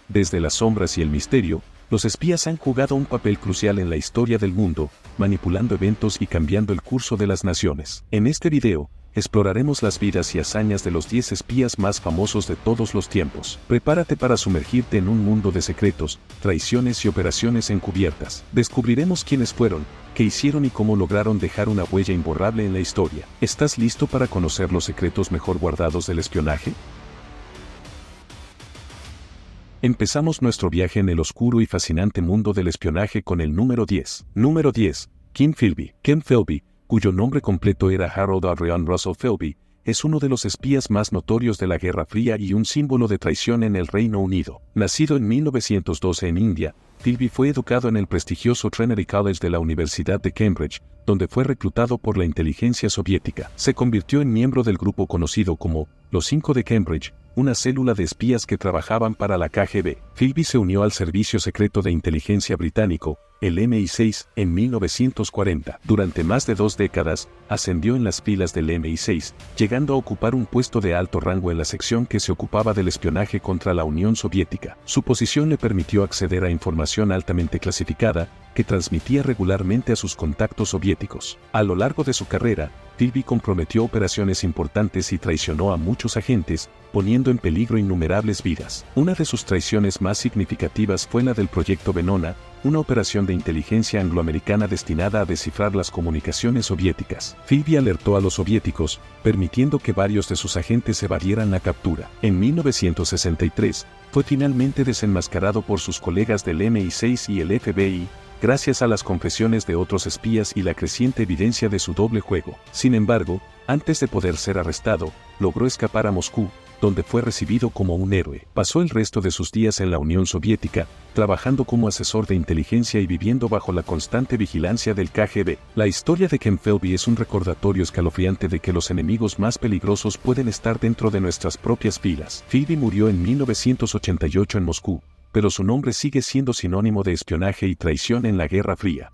Desde las sombras y el misterio, los espías han jugado un papel crucial en la historia del mundo, manipulando eventos y cambiando el curso de las naciones. En este video, exploraremos las vidas y hazañas de los 10 espías más famosos de todos los tiempos. Prepárate para sumergirte en un mundo de secretos, traiciones y operaciones encubiertas. Descubriremos quiénes fueron, qué hicieron y cómo lograron dejar una huella imborrable en la historia. ¿Estás listo para conocer los secretos mejor guardados del espionaje? Empezamos nuestro viaje en el oscuro y fascinante mundo del espionaje con el número 10. Número 10. Ken Philby. Ken Philby, cuyo nombre completo era Harold Adrian Russell Philby, es uno de los espías más notorios de la Guerra Fría y un símbolo de traición en el Reino Unido. Nacido en 1912 en India, Philby fue educado en el prestigioso Trinity College de la Universidad de Cambridge, donde fue reclutado por la inteligencia soviética. Se convirtió en miembro del grupo conocido como Los Cinco de Cambridge, una célula de espías que trabajaban para la KGB. Philby se unió al Servicio Secreto de Inteligencia británico, el MI6, en 1940. Durante más de 2 décadas, ascendió en las filas del MI6, llegando a ocupar un puesto de alto rango en la sección que se ocupaba del espionaje contra la Unión Soviética. Su posición le permitió acceder a información altamente clasificada, que transmitía regularmente a sus contactos soviéticos. A lo largo de su carrera, Philby comprometió operaciones importantes y traicionó a muchos agentes, poniendo en peligro innumerables vidas. Una de sus traiciones más significativas fue la del Proyecto Venona, una operación de inteligencia angloamericana destinada a descifrar las comunicaciones soviéticas. Philby alertó a los soviéticos, permitiendo que varios de sus agentes evadieran la captura. En 1963, fue finalmente desenmascarado por sus colegas del MI6 y el FBI, gracias a las confesiones de otros espías y la creciente evidencia de su doble juego. Sin embargo, antes de poder ser arrestado, logró escapar a Moscú, donde fue recibido como un héroe. Pasó el resto de sus días en la Unión Soviética, trabajando como asesor de inteligencia y viviendo bajo la constante vigilancia del KGB. La historia de Ken Philby es un recordatorio escalofriante de que los enemigos más peligrosos pueden estar dentro de nuestras propias filas. Philby murió en 1988 en Moscú, pero su nombre sigue siendo sinónimo de espionaje y traición en la Guerra Fría.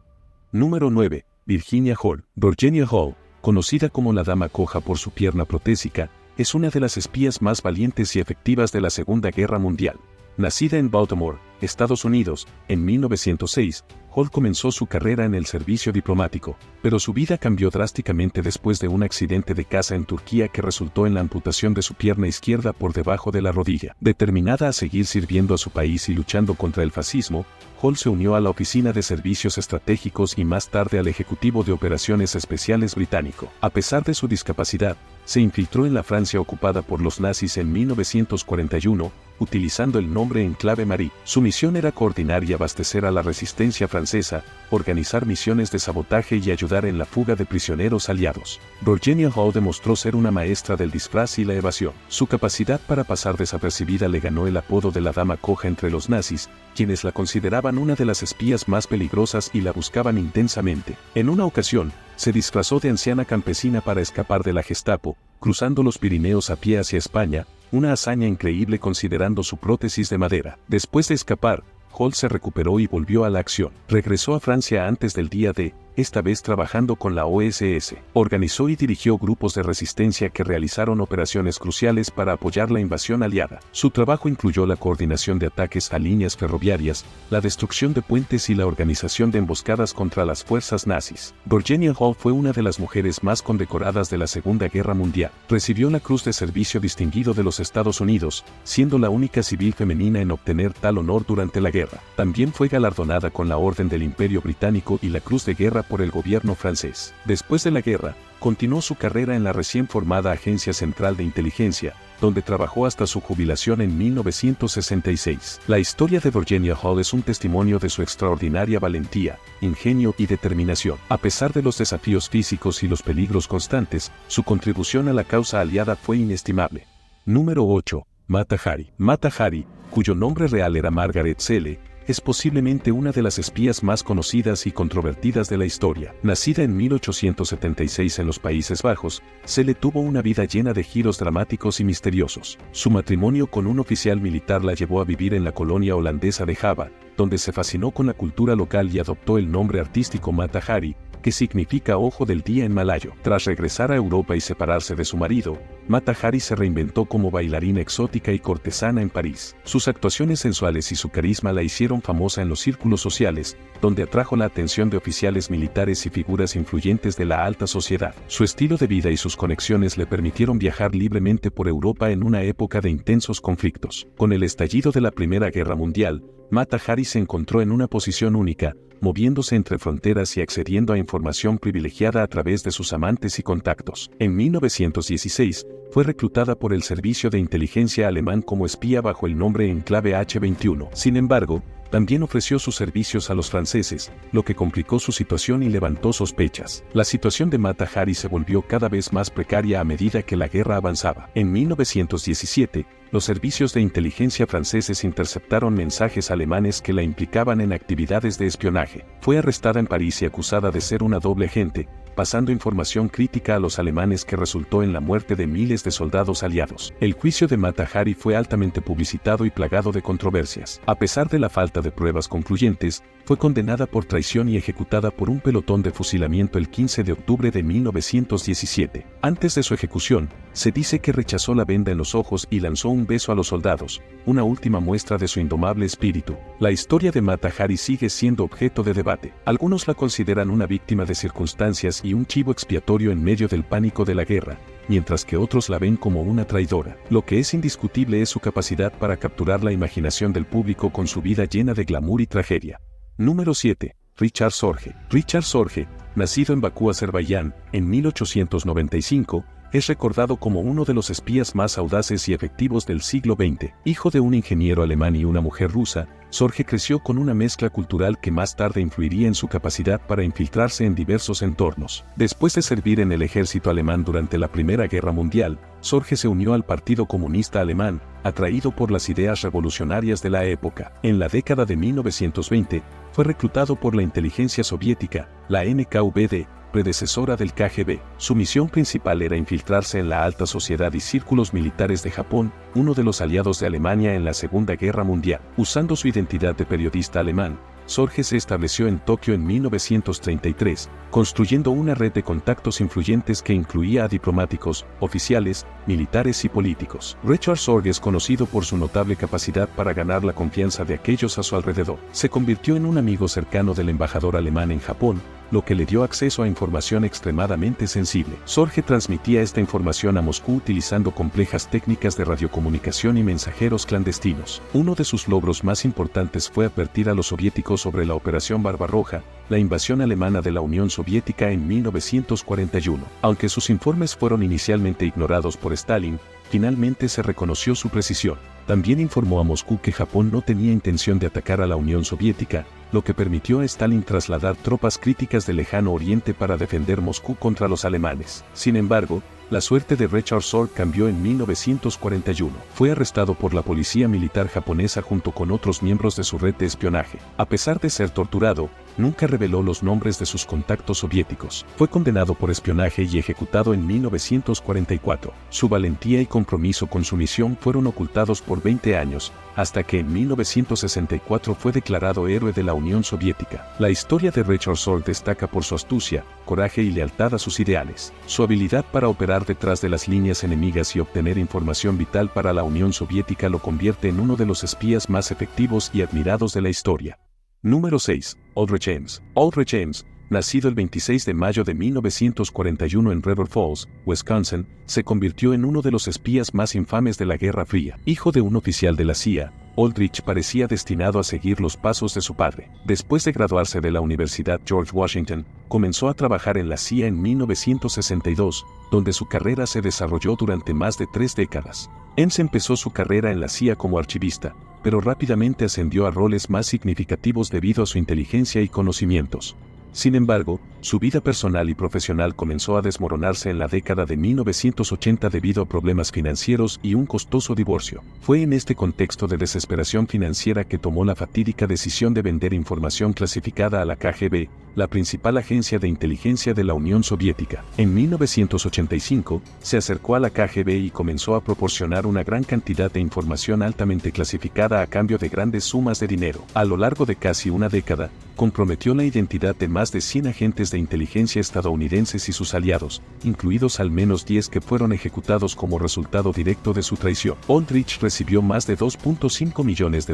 Número 9. Virginia Hall. Virginia Hall, conocida como la Dama Coja por su pierna protésica, es una de las espías más valientes y efectivas de la Segunda Guerra Mundial. Nacida en Baltimore, Estados Unidos, en 1906, Hall comenzó su carrera en el servicio diplomático, pero su vida cambió drásticamente después de un accidente de caza en Turquía que resultó en la amputación de su pierna izquierda por debajo de la rodilla. Determinada a seguir sirviendo a su país y luchando contra el fascismo, Hall se unió a la Oficina de Servicios Estratégicos y más tarde al Ejecutivo de Operaciones Especiales británico. A pesar de su discapacidad, se infiltró en la Francia ocupada por los nazis en 1941, utilizando el nombre Enclave Marie. Su misión era coordinar y abastecer a la resistencia francesa, organizar misiones de sabotaje y ayudar en la fuga de prisioneros aliados. Virginia Hall demostró ser una maestra del disfraz y la evasión. Su capacidad para pasar desapercibida le ganó el apodo de la Dama Coja entre los nazis, quienes la consideraban una de las espías más peligrosas y la buscaban intensamente. En una ocasión, se disfrazó de anciana campesina para escapar de la Gestapo, cruzando los Pirineos a pie hacia España, una hazaña increíble considerando su prótesis de madera. Después de escapar, Hall se recuperó y volvió a la acción. Regresó a Francia antes del día D, esta vez trabajando con la OSS. Organizó y dirigió grupos de resistencia que realizaron operaciones cruciales para apoyar la invasión aliada. Su trabajo incluyó la coordinación de ataques a líneas ferroviarias, la destrucción de puentes y la organización de emboscadas contra las fuerzas nazis. Virginia Hall fue una de las mujeres más condecoradas de la Segunda Guerra Mundial. Recibió la Cruz de Servicio Distinguido de los Estados Unidos, siendo la única civil femenina en obtener tal honor durante la guerra. También fue galardonada con la Orden del Imperio Británico y la Cruz de Guerra por el gobierno francés. Después de la guerra, continuó su carrera en la recién formada Agencia Central de Inteligencia, donde trabajó hasta su jubilación en 1966. La historia de Virginia Hall es un testimonio de su extraordinaria valentía, ingenio y determinación. A pesar de los desafíos físicos y los peligros constantes, su contribución a la causa aliada fue inestimable. Número 8. Mata Hari. Mata Hari, cuyo nombre real era Margaret Selle, es posiblemente una de las espías más conocidas y controvertidas de la historia. Nacida en 1876 en los Países Bajos, Selle tuvo una vida llena de giros dramáticos y misteriosos. Su matrimonio con un oficial militar la llevó a vivir en la colonia holandesa de Java, donde se fascinó con la cultura local y adoptó el nombre artístico Mata Hari, que significa ojo del día en malayo. Tras regresar a Europa y separarse de su marido, Mata Hari se reinventó como bailarina exótica y cortesana en París. Sus actuaciones sensuales y su carisma la hicieron famosa en los círculos sociales, donde atrajo la atención de oficiales militares y figuras influyentes de la alta sociedad. Su estilo de vida y sus conexiones le permitieron viajar libremente por Europa en una época de intensos conflictos. Con el estallido de la Primera Guerra Mundial, Mata Hari se encontró en una posición única, moviéndose entre fronteras y accediendo a información privilegiada a través de sus amantes y contactos. En 1916, fue reclutada por el servicio de inteligencia alemán como espía bajo el nombre Enclave H21. Sin embargo, también ofreció sus servicios a los franceses, lo que complicó su situación y levantó sospechas. La situación de Mata Hari se volvió cada vez más precaria a medida que la guerra avanzaba. En 1917, los servicios de inteligencia franceses interceptaron mensajes alemanes que la implicaban en actividades de espionaje. Fue arrestada en París y acusada de ser una doble agente, pasando información crítica a los alemanes que resultó en la muerte de miles de soldados aliados. El juicio de Mata Hari fue altamente publicitado y plagado de controversias. A pesar de la falta de pruebas concluyentes, fue condenada por traición y ejecutada por un pelotón de fusilamiento el 15 de octubre de 1917. Antes de su ejecución, se dice que rechazó la venda en los ojos y lanzó un beso a los soldados, una última muestra de su indomable espíritu. La historia de Mata Hari sigue siendo objeto de debate. Algunos la consideran una víctima de circunstancias y un chivo expiatorio en medio del pánico de la guerra, mientras que otros la ven como una traidora. Lo que es indiscutible es su capacidad para capturar la imaginación del público con su vida llena de glamour y tragedia. Número 7. Richard Sorge. Richard Sorge, nacido en Bakú, Azerbaiyán, en 1895, es recordado como uno de los espías más audaces y efectivos del siglo XX. Hijo de un ingeniero alemán y una mujer rusa, Sorge creció con una mezcla cultural que más tarde influiría en su capacidad para infiltrarse en diversos entornos. Después de servir en el ejército alemán durante la Primera Guerra Mundial, Sorge se unió al Partido Comunista Alemán, atraído por las ideas revolucionarias de la época. En la década de 1920, fue reclutado por la inteligencia soviética, la NKVD, predecesora del KGB. Su misión principal era infiltrarse en la alta sociedad y círculos militares de Japón, uno de los aliados de Alemania en la Segunda Guerra Mundial. Usando su identidad de periodista alemán, Sorge se estableció en Tokio en 1933, construyendo una red de contactos influyentes que incluía a diplomáticos, oficiales, militares y políticos. Richard Sorge es conocido por su notable capacidad para ganar la confianza de aquellos a su alrededor. Se convirtió en un amigo cercano del embajador alemán en Japón, lo que le dio acceso a información extremadamente sensible. Sorge transmitía esta información a Moscú utilizando complejas técnicas de radiocomunicación y mensajeros clandestinos. Uno de sus logros más importantes fue advertir a los soviéticos sobre la Operación Barbarroja, la invasión alemana de la Unión Soviética en 1941. Aunque sus informes fueron inicialmente ignorados por Stalin, finalmente se reconoció su precisión. También informó a Moscú que Japón no tenía intención de atacar a la Unión Soviética, lo que permitió a Stalin trasladar tropas críticas del lejano oriente para defender Moscú contra los alemanes. Sin embargo, la suerte de Richard Sorge cambió en 1941. Fue arrestado por la policía militar japonesa junto con otros miembros de su red de espionaje. A pesar de ser torturado, nunca reveló los nombres de sus contactos soviéticos. Fue condenado por espionaje y ejecutado en 1944. Su valentía y compromiso con su misión fueron ocultados por 20 años, hasta que en 1964 fue declarado héroe de la Unión Soviética. La historia de Richard Sorge destaca por su astucia, coraje y lealtad a sus ideales. Su habilidad para operar detrás de las líneas enemigas y obtener información vital para la Unión Soviética lo convierte en uno de los espías más efectivos y admirados de la historia. Número 6. Aldrich Ames. Aldrich Ames, nacido el 26 de mayo de 1941 en River Falls, Wisconsin, se convirtió en uno de los espías más infames de la Guerra Fría. Hijo de un oficial de la CIA, Aldrich parecía destinado a seguir los pasos de su padre. Después de graduarse de la Universidad George Washington, comenzó a trabajar en la CIA en 1962, donde su carrera se desarrolló durante más de 3 décadas. Ames empezó su carrera en la CIA como archivista, pero rápidamente ascendió a roles más significativos debido a su inteligencia y conocimientos. Sin embargo, su vida personal y profesional comenzó a desmoronarse en la década de 1980 debido a problemas financieros y un costoso divorcio. Fue en este contexto de desesperación financiera que tomó la fatídica decisión de vender información clasificada a la KGB, la principal agencia de inteligencia de la Unión Soviética. En 1985, se acercó a la KGB y comenzó a proporcionar una gran cantidad de información altamente clasificada a cambio de grandes sumas de dinero. A lo largo de casi una década, comprometió la identidad de más de 100 agentes de inteligencia estadounidenses y sus aliados, incluidos al menos 10 que fueron ejecutados como resultado directo de su traición. Aldrich recibió más de $2.5 millones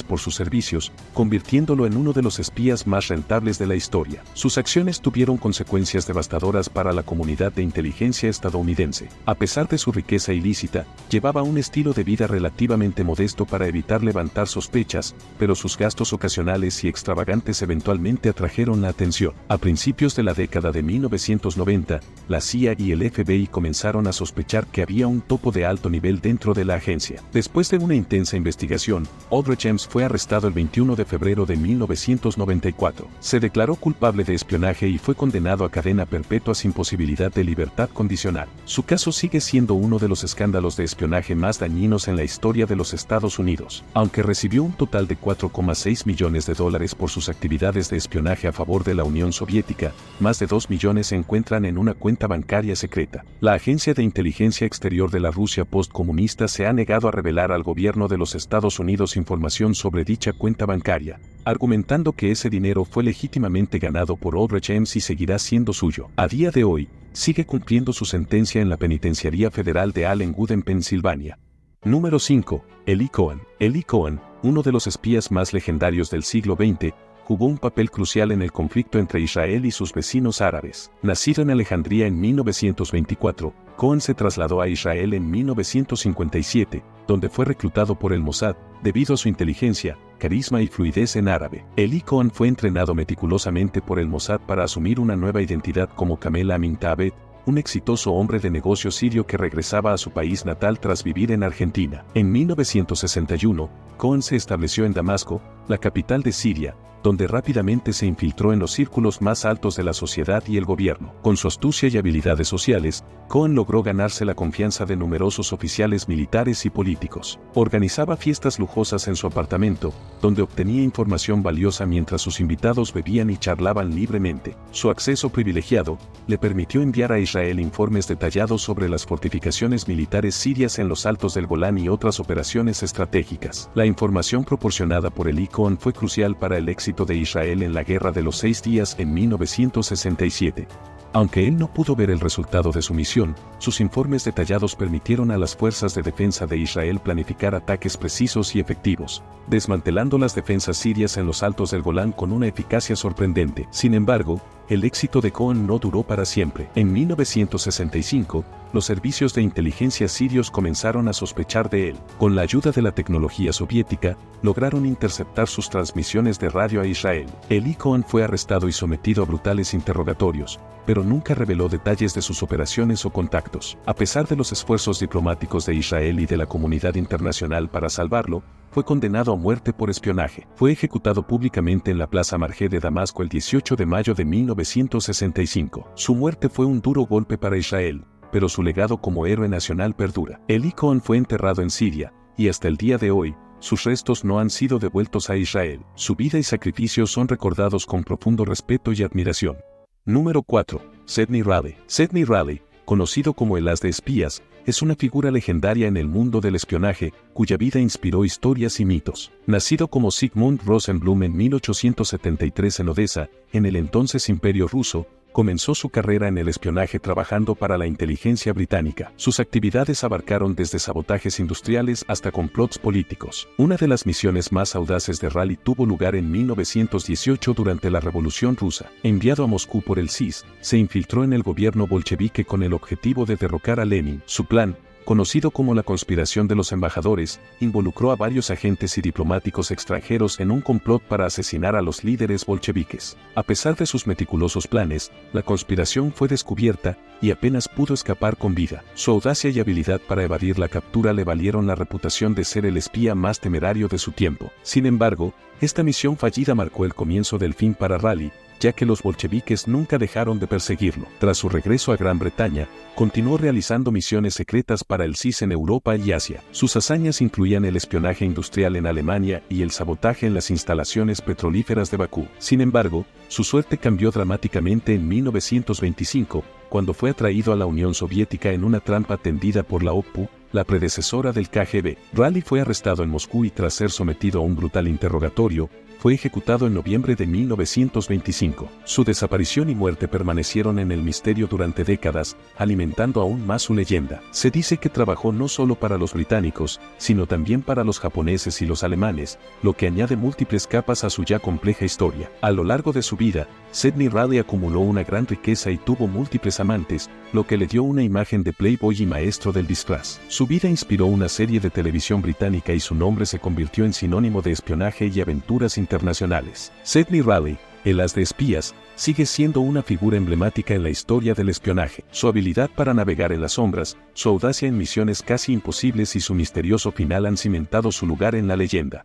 por sus servicios, convirtiéndolo en uno de los espías más rentables de la historia. Sus acciones tuvieron consecuencias devastadoras para la comunidad de inteligencia estadounidense. A pesar de su riqueza ilícita, llevaba un estilo de vida relativamente modesto para evitar levantar sospechas, pero sus gastos ocasionales y extravagantes eventualmente atrajeron la atención. A principios de la década de 1990, la CIA y el FBI comenzaron a sospechar que había un topo de alto nivel dentro de la agencia. Después de una intensa investigación, Aldrich Ames fue arrestado el 21 de febrero de 1994. Se declaró culpable de espionaje y fue condenado a cadena perpetua sin posibilidad de libertad condicional. Su caso sigue siendo uno de los escándalos de espionaje más dañinos en la historia de los Estados Unidos. Aunque recibió un total de $4,6 millones por sus actividades de espionaje a favor de la Unión Soviética, más de 2 millones se encuentran en una cuenta bancaria secreta. La Agencia de Inteligencia Exterior de la Rusia postcomunista se ha negado a revelar al gobierno de los Estados Unidos información sobre dicha cuenta bancaria, argumentando que ese dinero fue legítimamente ganado por Aldrich Ames y seguirá siendo suyo. A día de hoy, sigue cumpliendo su sentencia en la Penitenciaría Federal de Allenwood en Pensilvania. Número 5. Eli Cohen. Eli Cohen, uno de los espías más legendarios del siglo XX, jugó un papel crucial en el conflicto entre Israel y sus vecinos árabes. Nacido en Alejandría en 1924, Cohen se trasladó a Israel en 1957, donde fue reclutado por el Mossad, debido a su inteligencia, carisma y fluidez en árabe. Eli Cohen fue entrenado meticulosamente por el Mossad para asumir una nueva identidad como Kamel Amin Taabet, un exitoso hombre de negocios sirio que regresaba a su país natal tras vivir en Argentina. En 1961, Cohen se estableció en Damasco, la capital de Siria, donde rápidamente se infiltró en los círculos más altos de la sociedad y el gobierno. Con su astucia y habilidades sociales, Cohen logró ganarse la confianza de numerosos oficiales militares y políticos. Organizaba fiestas lujosas en su apartamento, donde obtenía información valiosa mientras sus invitados bebían y charlaban libremente. Su acceso privilegiado le permitió enviar a Israel informes detallados sobre las fortificaciones militares sirias en los altos del Golán y otras operaciones estratégicas. La información proporcionada por Eli Cohen fue crucial para el éxito de Israel en la Guerra de los 6 Días en 1967. Aunque él no pudo ver el resultado de su misión, sus informes detallados permitieron a las fuerzas de defensa de Israel planificar ataques precisos y efectivos, desmantelando las defensas sirias en los altos del Golán con una eficacia sorprendente. Sin embargo, el éxito de Cohen no duró para siempre. En 1965, los servicios de inteligencia sirios comenzaron a sospechar de él. Con la ayuda de la tecnología soviética, lograron interceptar sus transmisiones de radio a Israel. Eli Cohen fue arrestado y sometido a brutales interrogatorios, pero nunca reveló detalles de sus operaciones o contactos. A pesar de los esfuerzos diplomáticos de Israel y de la comunidad internacional para salvarlo, fue condenado a muerte por espionaje. Fue ejecutado públicamente en la Plaza Marjé de Damasco el 18 de mayo de 1965. Su muerte fue un duro golpe para Israel, pero su legado como héroe nacional perdura. Eli Cohen fue enterrado en Siria, y hasta el día de hoy, sus restos no han sido devueltos a Israel. Su vida y sacrificios son recordados con profundo respeto y admiración. Número 4. Sidney Reilly. Sidney Reilly, conocido como el As de Espías, es una figura legendaria en el mundo del espionaje, cuya vida inspiró historias y mitos. Nacido como Sigmund Rosenblum en 1873 en Odessa, en el entonces Imperio Ruso, comenzó su carrera en el espionaje trabajando para la inteligencia británica. Sus actividades abarcaron desde sabotajes industriales hasta complots políticos. Una de las misiones más audaces de Reilly tuvo lugar en 1918 durante la Revolución Rusa. Enviado a Moscú por el CIS, se infiltró en el gobierno bolchevique con el objetivo de derrocar a Lenin. Su plan, conocido como la conspiración de los embajadores, involucró a varios agentes y diplomáticos extranjeros en un complot para asesinar a los líderes bolcheviques. A pesar de sus meticulosos planes, la conspiración fue descubierta y apenas pudo escapar con vida. Su audacia y habilidad para evadir la captura le valieron la reputación de ser el espía más temerario de su tiempo. Sin embargo, esta misión fallida marcó el comienzo del fin para Reilly, ya que los bolcheviques nunca dejaron de perseguirlo. Tras su regreso a Gran Bretaña, continuó realizando misiones secretas para el CIS en Europa y Asia. Sus hazañas incluían el espionaje industrial en Alemania y el sabotaje en las instalaciones petrolíferas de Bakú. Sin embargo, su suerte cambió dramáticamente en 1925, cuando fue atraído a la Unión Soviética en una trampa tendida por la OPU, la predecesora del KGB. Reilly fue arrestado en Moscú y tras ser sometido a un brutal interrogatorio, fue ejecutado en noviembre de 1925. Su desaparición y muerte permanecieron en el misterio durante décadas, alimentando aún más su leyenda. Se dice que trabajó no solo para los británicos, sino también para los japoneses y los alemanes, lo que añade múltiples capas a su ya compleja historia. A lo largo de su vida, Sidney Reilly acumuló una gran riqueza y tuvo múltiples amantes, lo que le dio una imagen de playboy y maestro del disfraz. Su vida inspiró una serie de televisión británica y su nombre se convirtió en sinónimo de espionaje y aventuras internacionales. Sidney Reilly, el as de espías, sigue siendo una figura emblemática en la historia del espionaje. Su habilidad para navegar en las sombras, su audacia en misiones casi imposibles y su misterioso final han cimentado su lugar en la leyenda.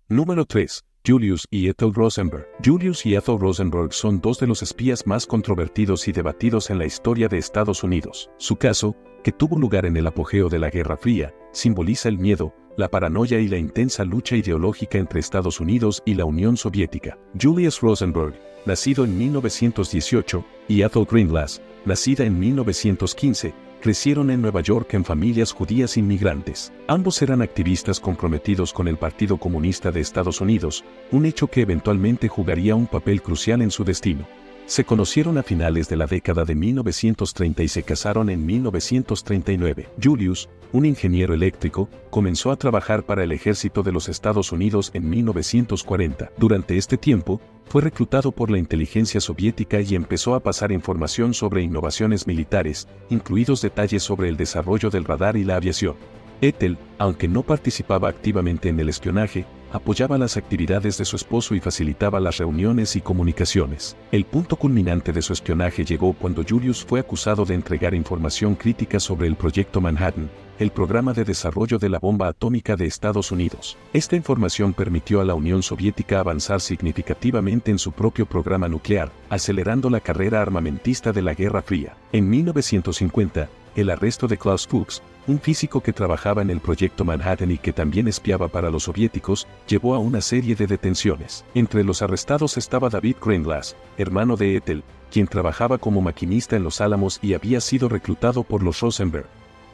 Número 3. Julius y Ethel Rosenberg. Julius y Ethel Rosenberg son dos de los espías más controvertidos y debatidos en la historia de Estados Unidos. Su caso, que tuvo lugar en el apogeo de la Guerra Fría, simboliza el miedo, la paranoia y la intensa lucha ideológica entre Estados Unidos y la Unión Soviética. Julius Rosenberg, nacido en 1918, y Ethel Greenglass, nacida en 1915, crecieron en Nueva York en familias judías inmigrantes. Ambos eran activistas comprometidos con el Partido Comunista de Estados Unidos, un hecho que eventualmente jugaría un papel crucial en su destino. Se conocieron a finales de la década de 1930 y se casaron en 1939. Julius, un ingeniero eléctrico, comenzó a trabajar para el ejército de los Estados Unidos en 1940. Durante este tiempo, fue reclutado por la inteligencia soviética y empezó a pasar información sobre innovaciones militares, incluidos detalles sobre el desarrollo del radar y la aviación. Ethel, aunque no participaba activamente en el espionaje, apoyaba las actividades de su esposo y facilitaba las reuniones y comunicaciones. El punto culminante de su espionaje llegó cuando Julius fue acusado de entregar información crítica sobre el Proyecto Manhattan, el programa de desarrollo de la bomba atómica de Estados Unidos. Esta información permitió a la Unión Soviética avanzar significativamente en su propio programa nuclear, acelerando la carrera armamentista de la Guerra Fría. En 1950, el arresto de Klaus Fuchs, un físico que trabajaba en el Proyecto Manhattan y que también espiaba para los soviéticos, llevó a una serie de detenciones. Entre los arrestados estaba David Greenglass, hermano de Ethel, quien trabajaba como maquinista en Los Álamos y había sido reclutado por los Rosenberg.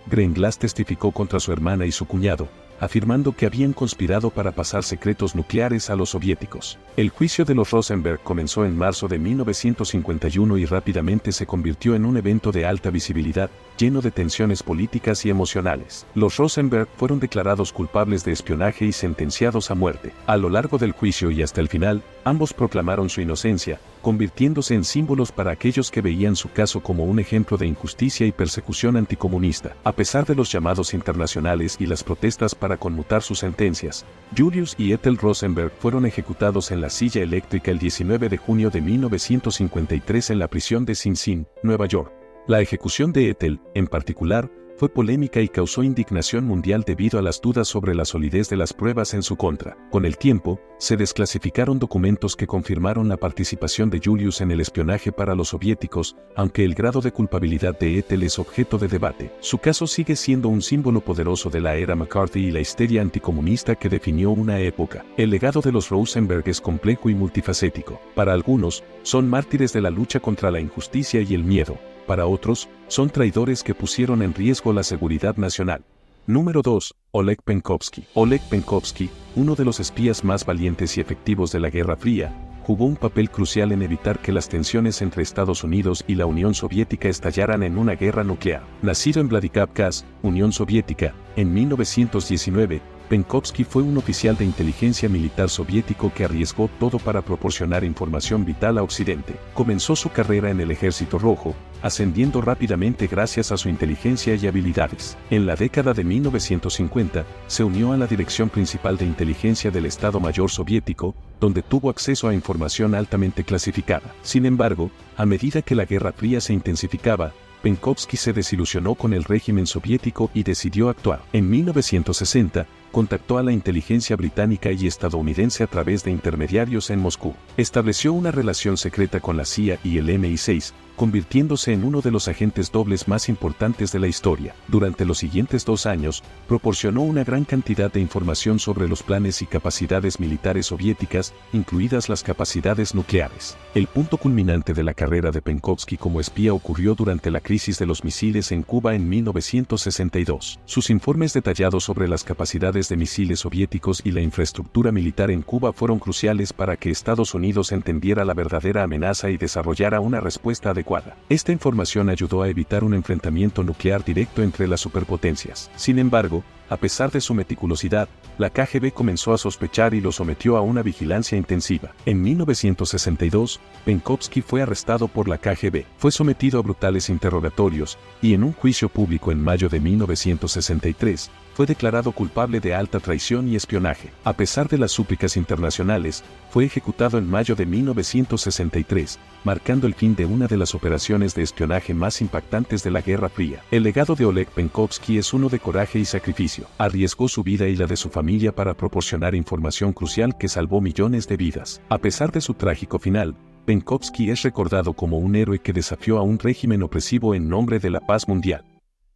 Greenglass testificó contra su hermana y su cuñado, afirmando que habían conspirado para pasar secretos nucleares a los soviéticos. El juicio de los Rosenberg comenzó en marzo de 1951 y rápidamente se convirtió en un evento de alta visibilidad, lleno de tensiones políticas y emocionales. Los Rosenberg fueron declarados culpables de espionaje y sentenciados a muerte. A lo largo del juicio y hasta el final, ambos proclamaron su inocencia, convirtiéndose en símbolos para aquellos que veían su caso como un ejemplo de injusticia y persecución anticomunista. A pesar de los llamados internacionales y las protestas para conmutar sus sentencias, Julius y Ethel Rosenberg fueron ejecutados en la silla eléctrica el 19 de junio de 1953 en la prisión de Sing Sing, Nueva York. La ejecución de Ethel, en particular, fue polémica y causó indignación mundial debido a las dudas sobre la solidez de las pruebas en su contra. Con el tiempo, se desclasificaron documentos que confirmaron la participación de Julius en el espionaje para los soviéticos, aunque el grado de culpabilidad de Ethel es objeto de debate. Su caso sigue siendo un símbolo poderoso de la era McCarthy y la histeria anticomunista que definió una época. El legado de los Rosenberg es complejo y multifacético. Para algunos, son mártires de la lucha contra la injusticia y el miedo. Para otros, son traidores que pusieron en riesgo la seguridad nacional. Número 2. Oleg Penkovsky. Oleg Penkovsky, uno de los espías más valientes y efectivos de la Guerra Fría, jugó un papel crucial en evitar que las tensiones entre Estados Unidos y la Unión Soviética estallaran en una guerra nuclear. Nacido en Vladikavkaz, Unión Soviética, en 1919, Penkovsky fue un oficial de inteligencia militar soviético que arriesgó todo para proporcionar información vital a Occidente. Comenzó su carrera en el Ejército Rojo, ascendiendo rápidamente gracias a su inteligencia y habilidades. En la década de 1950, se unió a la Dirección Principal de Inteligencia del Estado Mayor Soviético, donde tuvo acceso a información altamente clasificada. Sin embargo, a medida que la Guerra Fría se intensificaba, Penkovsky se desilusionó con el régimen soviético y decidió actuar. En 1960, contactó a la inteligencia británica y estadounidense a través de intermediarios en Moscú. Estableció una relación secreta con la CIA y el MI6, convirtiéndose en uno de los agentes dobles más importantes de la historia. Durante los siguientes 2 años, proporcionó una gran cantidad de información sobre los planes y capacidades militares soviéticas, incluidas las capacidades nucleares. El punto culminante de la carrera de Penkovsky como espía ocurrió durante la crisis de los misiles en Cuba en 1962. Sus informes detallados sobre las capacidades lanzadores de misiles soviéticos y la infraestructura militar en Cuba fueron cruciales para que Estados Unidos entendiera la verdadera amenaza y desarrollara una respuesta adecuada. Esta información ayudó a evitar un enfrentamiento nuclear directo entre las superpotencias. Sin embargo, a pesar de su meticulosidad, la KGB comenzó a sospechar y lo sometió a una vigilancia intensiva. En 1962, Penkovsky fue arrestado por la KGB, fue sometido a brutales interrogatorios, y en un juicio público en mayo de 1963, fue declarado culpable de alta traición y espionaje. A pesar de las súplicas internacionales, fue ejecutado en mayo de 1963, marcando el fin de una de las operaciones de espionaje más impactantes de la Guerra Fría. El legado de Oleg Penkovsky es uno de coraje y sacrificio. Arriesgó su vida y la de su familia para proporcionar información crucial que salvó millones de vidas. A pesar de su trágico final, Penkovsky es recordado como un héroe que desafió a un régimen opresivo en nombre de la paz mundial.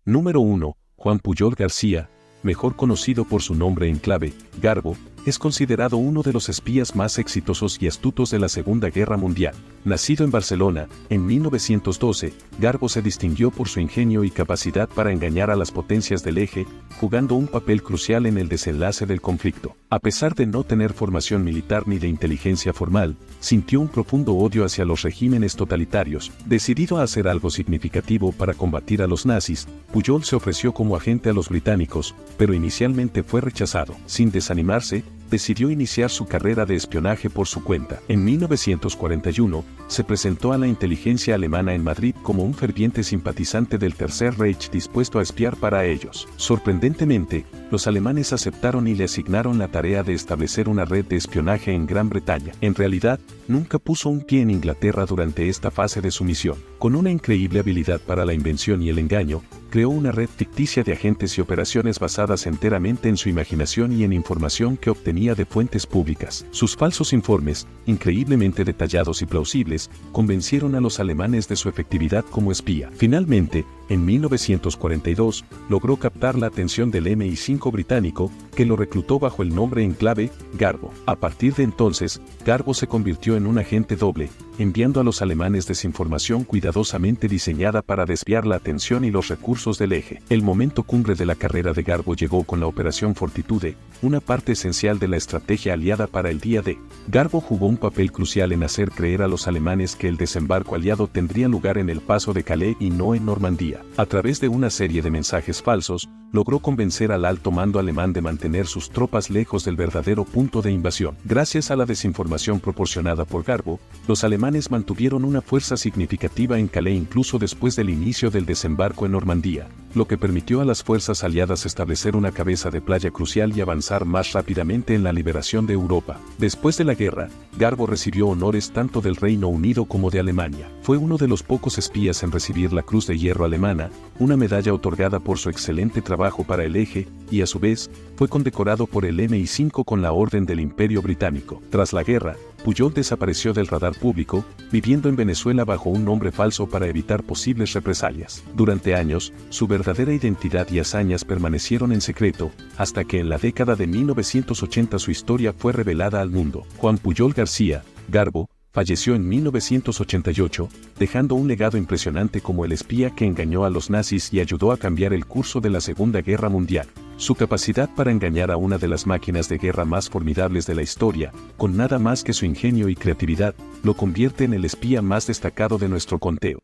Número 1. Juan Pujol García, mejor conocido por su nombre en clave, Garbo, es considerado uno de los espías más exitosos y astutos de la Segunda Guerra Mundial. Nacido en Barcelona, en 1912, Garbo se distinguió por su ingenio y capacidad para engañar a las potencias del eje, jugando un papel crucial en el desenlace del conflicto. A pesar de no tener formación militar ni de inteligencia formal, sintió un profundo odio hacia los regímenes totalitarios. Decidido a hacer algo significativo para combatir a los nazis, Pujol se ofreció como agente a los británicos, pero inicialmente fue rechazado. Sin desanimarse, decidió iniciar su carrera de espionaje por su cuenta. En 1941, se presentó a la inteligencia alemana en Madrid como un ferviente simpatizante del Tercer Reich dispuesto a espiar para ellos. Sorprendentemente, los alemanes aceptaron y le asignaron la tarea de establecer una red de espionaje en Gran Bretaña. En realidad, nunca puso un pie en Inglaterra durante esta fase de su misión. Con una increíble habilidad para la invención y el engaño, creó una red ficticia de agentes y operaciones basadas enteramente en su imaginación y en información que obtenía de fuentes públicas. Sus falsos informes, increíblemente detallados y plausibles, convencieron a los alemanes de su efectividad como espía. Finalmente, en 1942, logró captar la atención del MI5 británico, que lo reclutó bajo el nombre en clave, Garbo. A partir de entonces, Garbo se convirtió en un agente doble, enviando a los alemanes desinformación cuidadosamente diseñada para desviar la atención y los recursos del eje. El momento cumbre de la carrera de Garbo llegó con la Operación Fortitude, una parte esencial de la estrategia aliada para el día D. Garbo jugó un papel crucial en hacer creer a los alemanes que el desembarco aliado tendría lugar en el Paso de Calais y no en Normandía. A través de una serie de mensajes falsos, logró convencer al alto mando alemán de mantener sus tropas lejos del verdadero punto de invasión. Gracias a la desinformación proporcionada por Garbo, los alemanes mantuvieron una fuerza significativa en Calais incluso después del inicio del desembarco en Normandía, lo que permitió a las fuerzas aliadas establecer una cabeza de playa crucial y avanzar más rápidamente en la liberación de Europa. Después de la guerra, Garbo recibió honores tanto del Reino Unido como de Alemania. Fue uno de los pocos espías en recibir la Cruz de Hierro alemana, una medalla otorgada por su excelente trabajo para el eje, y a su vez, fue condecorado por el MI5 con la Orden del Imperio Británico. Tras la guerra, Pujol desapareció del radar público, viviendo en Venezuela bajo un nombre falso para evitar posibles represalias. Durante años, su verdadera identidad y hazañas permanecieron en secreto, hasta que en la década de 1980 su historia fue revelada al mundo. Juan Pujol García, Garbo, falleció en 1988, dejando un legado impresionante como el espía que engañó a los nazis y ayudó a cambiar el curso de la Segunda Guerra Mundial. Su capacidad para engañar a una de las máquinas de guerra más formidables de la historia, con nada más que su ingenio y creatividad, lo convierte en el espía más destacado de nuestro conteo.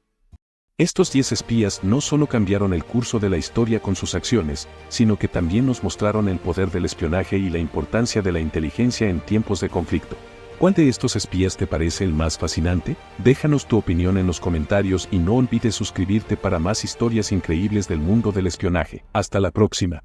Estos 10 espías no solo cambiaron el curso de la historia con sus acciones, sino que también nos mostraron el poder del espionaje y la importancia de la inteligencia en tiempos de conflicto. ¿Cuál de estos espías te parece el más fascinante? Déjanos tu opinión en los comentarios y no olvides suscribirte para más historias increíbles del mundo del espionaje. Hasta la próxima.